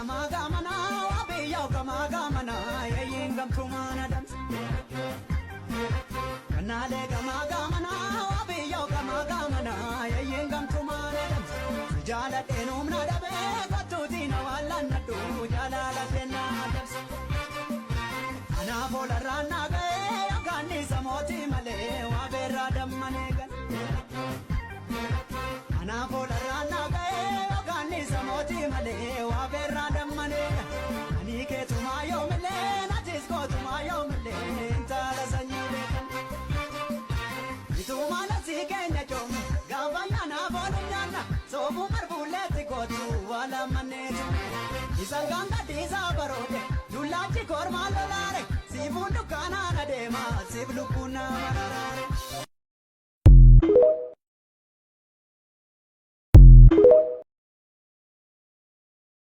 gama gamana wabiyaw gama gamana yayin gamtumana dams kanale gama gamana wabiyaw gama gamana yayin gamtumana dams jala denum na dabe gatuti na wallan nadu jala la denna dams ana bola rana ge agani samoti male wabera dammane gan ana bola rana ge agani samoti male wabera dammane ani ke tumayo male natis ko tumayo male intala sanyile itumala sikenya chom gavana na bolana sobu marbuleti ko tu wala maneju isanganga tiza barode dulachi korma lolare sibundu kana na dema siblu kuna marare